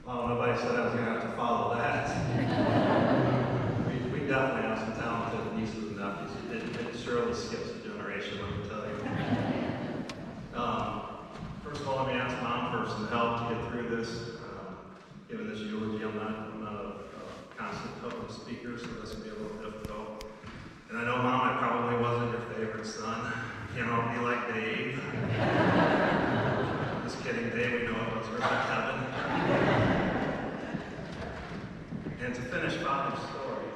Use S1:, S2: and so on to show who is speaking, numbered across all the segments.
S1: Well, nobody said I was going to have to follow that. we definitely have some talented nieces and nephews. It surely skips a generation, let me tell you. First of all, let me ask Mom for some help to get through this. Given this eulogy, I'm not a constant public speaker, so this can be a little difficult. And I know, Mom, I probably wasn't your favorite son. Can't all be like Dave. Just kidding, Dave, we know it was earth heaven. And to finish Father's story,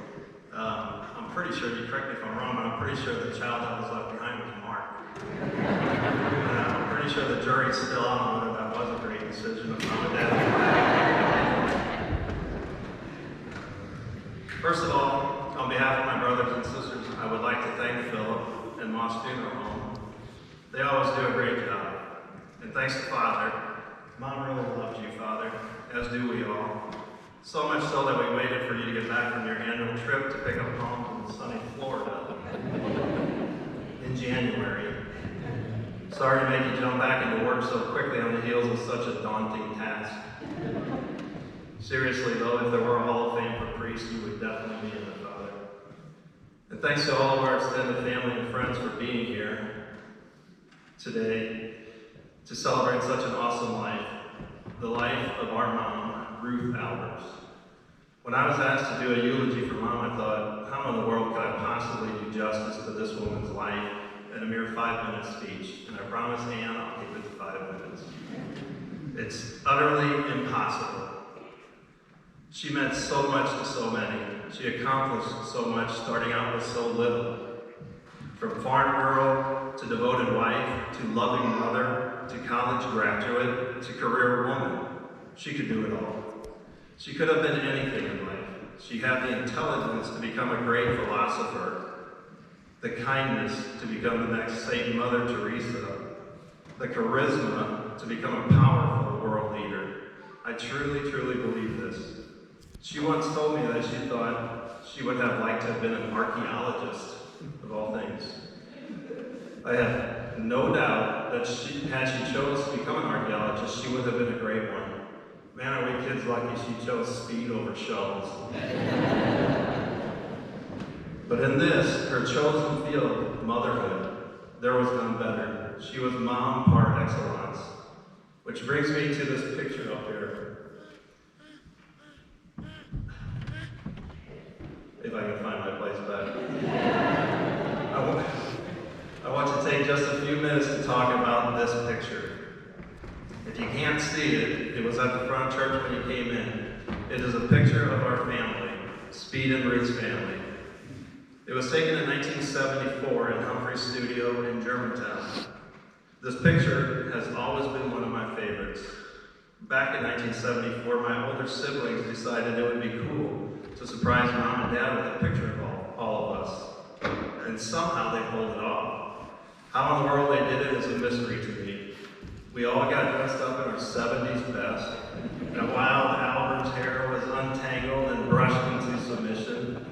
S1: I'm pretty sure, you correct me if I'm wrong, but I'm pretty sure the child that was left behind was Mark. And I'm pretty sure the jury's still on whether that was a great decision of Mom and Dad. First of all, on behalf of my brothers and sisters, I would like to thank Philip and Moss Funeral Home. They always do a great job. And thanks to Father. Mom really loved you, Father, as do we all. So much so that we waited for you to get back from your annual trip to pick up home in sunny Florida in January. Sorry to make you jump back into work so quickly on the heels of such a daunting task. Seriously though, if there were a Hall of Fame for priests, you would definitely be in it, Father. And thanks to all of our extended family and friends for being here today to celebrate such an awesome life, the life of our mom, Ruth Albers. When I was asked to do a eulogy for Mom, I thought, how in the world could I possibly do justice to this woman's life in a mere 5-minute speech? And I promise Ann, I'll keep it to 5 minutes. It's utterly impossible. She meant so much to so many. She accomplished so much, starting out with so little. From farm girl to devoted wife, to loving mother, to college graduate, to career woman. She could do it all. She could have been anything in life. She had the intelligence to become a great philosopher, the kindness to become the next Saint Mother Teresa, the charisma to become a powerful world leader. I truly, truly believe this. She once told me that she thought she would have liked to have been an archaeologist, of all things. I have no doubt that had she chose to become an archaeologist, she would have been a great one. Man, are we kids lucky she chose speed over shovels. But in this, her chosen field, motherhood, there was none better. She was mom par excellence. Which brings me to this picture up here. If I can find my place back. I want to take just a few minutes to talk about this picture. If you can't see it, it was at the front church when you came in. It is a picture of our family, Speed and Ruth's family. It was taken in 1974 in Humphrey's studio in Germantown. This picture has always been one of my favorites. Back in 1974, my older siblings decided it would be cool to surprise Mom and Dad with a picture of all of us. And somehow they pulled it off. How in the world they did it is a mystery to me. We all got dressed up in our 70s best, and while Albert's hair was untangled and brushed into submission,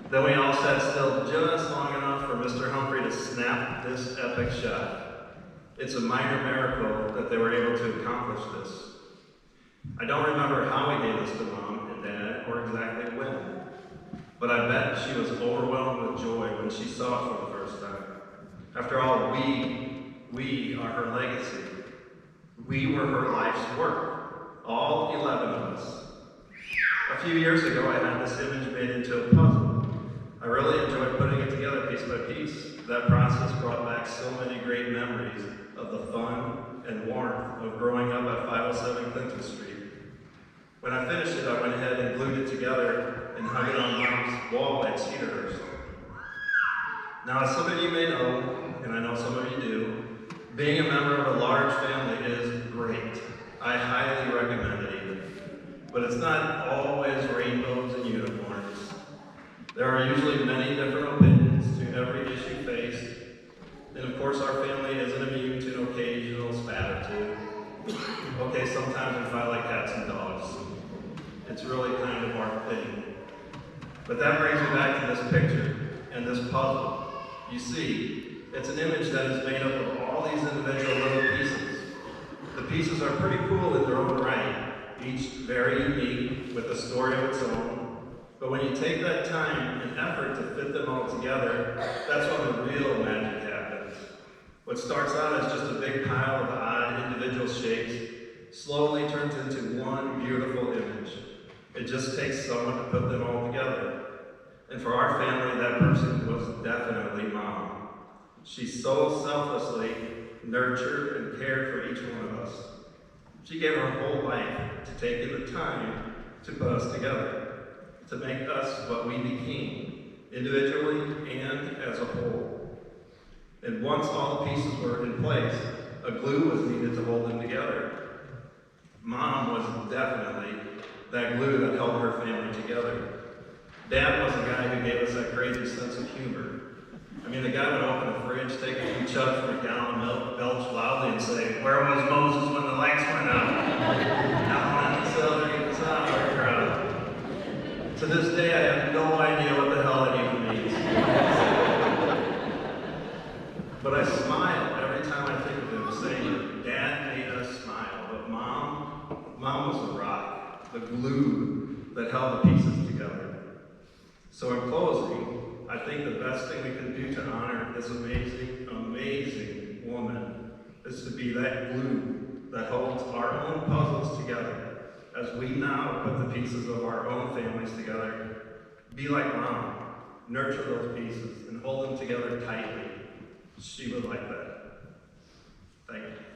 S1: then we all sat still just long enough for Mr. Humphrey to snap this epic shot. It's a minor miracle that they were able to accomplish this. I don't remember how we gave this to Mom and Dad, or exactly when, but I bet she was overwhelmed with joy when she saw it for the first time. After all, we are her legacy. We were her life's work, all 11 of us. A few years ago, I had this image made into a puzzle. I really enjoyed putting it together piece by piece. That process brought back so many great memories of the fun and warmth of growing up at 507 Clinton Street. When I finished it, I went ahead and glued it together and hung it on Mom's wall at Cedarhurst. Now, as some of you may know, and I know some of you do, being a member of a large family is great. I highly recommend it even. But it's not always rainbows and unicorns. There are usually many different opinions to every issue faced. And of course, our family isn't immune to an occasional spat or two. Okay, sometimes we fight like cats and dogs. It's really kind of our thing. But that brings me back to this picture and this puzzle. You see, it's an image that is made up of all these individual little pieces. The pieces are pretty cool in their own right, each very unique with a story of its own. But when you take that time and effort to fit them all together, that's when the real magic happens. What starts out as just a big pile of odd individual shapes slowly turns into one beautiful image. It just takes someone to put them all together. And for our family, that person was definitely Mom. She so selflessly nurtured and cared for each one of us. She gave her whole life to taking the time to put us together, to make us what we became, individually and as a whole. And once all the pieces were in place, a glue was needed to hold them together. Mom was definitely that glue that held her family together. Dad was the guy who gave us that crazy sense of humor. I mean, the guy would open the fridge, take a few chugs from a gallon of milk, belch loudly, and say, "Where was Moses when the lights went out?" Down on the celery sour crowd. To this day, I have no idea what the hell it even means. But I smile every time I think of him saying, "Dad made us smile." But Mom was the rock, the glue that held the pieces together. So in closing, I think the best thing we can do to honor this amazing, amazing woman is to be that glue that holds our own puzzles together as we now put the pieces of our own families together. Be like Mom, nurture those pieces and hold them together tightly. She would like that. Thank you.